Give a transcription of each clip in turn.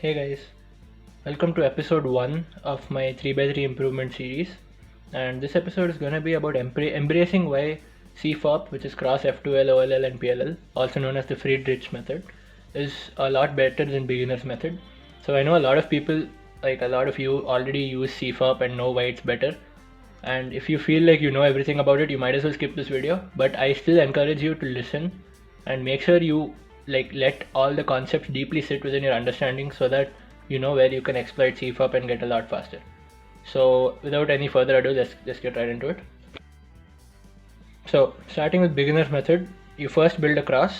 Hey guys, welcome to episode 1 of my 3x3 improvement series. And this episode is going to be about embracing why CFOP, which is cross F2L, OLL, and PLL, also known as the Friedrich method, is a lot better than beginner's method. So I know a lot of people, like a lot of you, already use CFOP and know why it's better. And if you feel like you know everything about it, you might as well skip this video. But I still encourage you to listen and make sure you let all the concepts deeply sit within your understanding so that you know where you can exploit CFOP and get a lot faster. So without any further ado, let's get right into it. So starting with beginner's method, you first build a cross.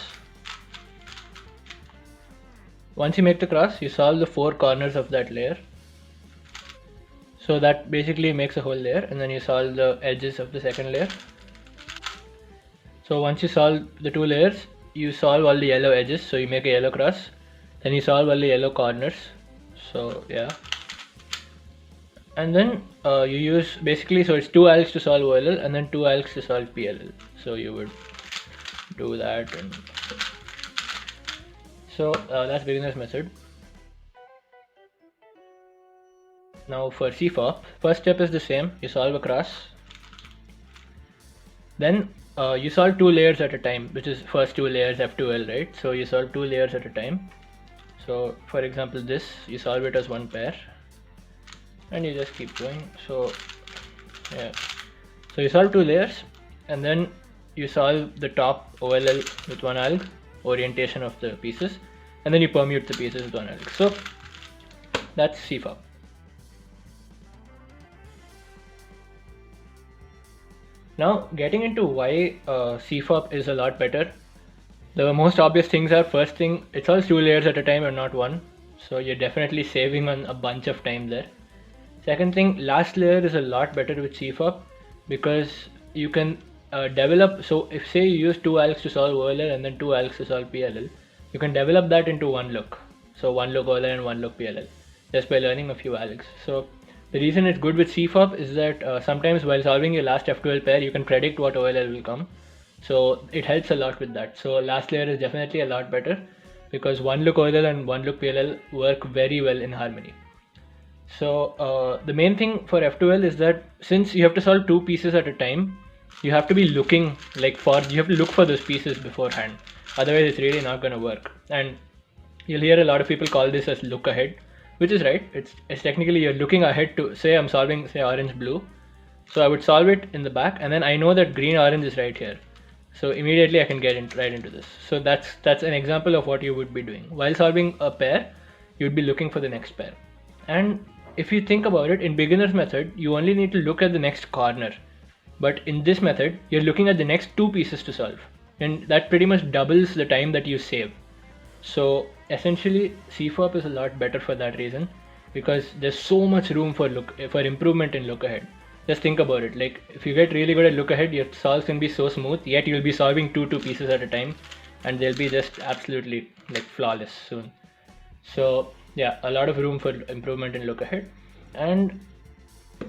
Once you make the cross, you solve the 4 corners of that layer. So that basically makes a whole layer, and then you solve the edges of the second layer. So once you solve the 2 layers, you solve all the yellow edges, so you make a yellow cross. Then you solve all the yellow corners. So yeah. And then you use basically, so it's 2 algs to solve OLL and then 2 algs to solve PLL. So you would do that, and so that's beginner's method. Now for CFOP, first step is the same. You solve a cross. Then you solve 2 layers at a time, which is first 2 layers F2L, right? So you solve 2 layers at a time. So for example, this, you solve it as one pair and you just keep going. So yeah, so you solve 2 layers and then you solve the top OLL with 1 alg, orientation of the pieces, and then you permute the pieces with 1 alg. So that's CFOP. Now getting into why CFOP is a lot better. The most obvious things are, first thing, it's all 2 layers at a time and not 1. So you're definitely saving on a bunch of time there. Second thing, last layer is a lot better with CFOP because you can develop, so if say you use 2 algs to solve OLL and then 2 algs to solve PLL, you can develop that into 1 look. So 1 look OLL and 1 look PLL just by learning a few algs. So the reason it's good with CFOP is that sometimes while solving your last F2L pair, you can predict what OLL will come. So it helps a lot with that. So last layer is definitely a lot better because 1 look OLL and 1 look PLL work very well in harmony. So the main thing for F2L is that since you have to solve 2 pieces at a time, you have to be looking you have to look for those pieces beforehand. Otherwise it's really not going to work. And you'll hear a lot of people call this as look ahead, which is right. It's technically you're looking ahead to, say I'm solving say orange blue. So I would solve it in the back and then I know that green orange is right here. So immediately I can get right into this. So that's an example of what you would be doing. While solving a pair, you'd be looking for the next pair. And if you think about it, in beginner's method, you only need to look at the next corner. But in this method, you're looking at the next 2 pieces to solve. And that pretty much doubles the time that you save. So essentially, CFOP is a lot better for that reason because there's so much room for improvement in look ahead. Just think about it, like if you get really good at look ahead, your solves can be so smooth, yet you'll be solving 2 pieces at a time and they'll be just absolutely flawless soon. So yeah, a lot of room for improvement in look ahead. And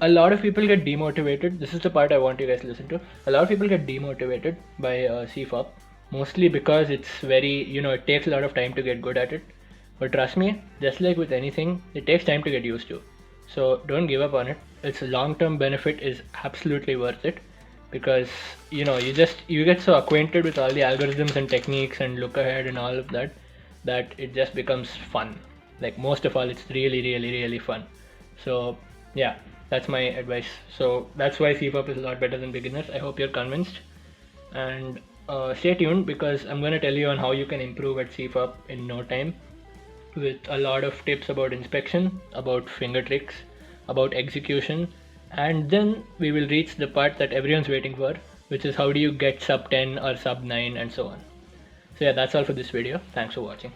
a lot of people get demotivated. This is the part I want you guys to listen to. A lot of people get demotivated by CFOP, mostly because it's very, it takes a lot of time to get good at it. But trust me, just like with anything, it takes time to get used to. So don't give up on it. Its long-term benefit is absolutely worth it because you get so acquainted with all the algorithms and techniques and look ahead and all of that it just becomes fun. Like most of all, it's really, really, really fun. So yeah, that's my advice. So that's why CFOP is a lot better than beginners. I hope you're convinced, and stay tuned because I'm going to tell you on how you can improve at CFOP in no time, with a lot of tips about inspection, about finger tricks, about execution, and then we will reach the part that everyone's waiting for, which is how do you get sub 10 or sub 9 and so on. So yeah, that's all for this video. Thanks for watching.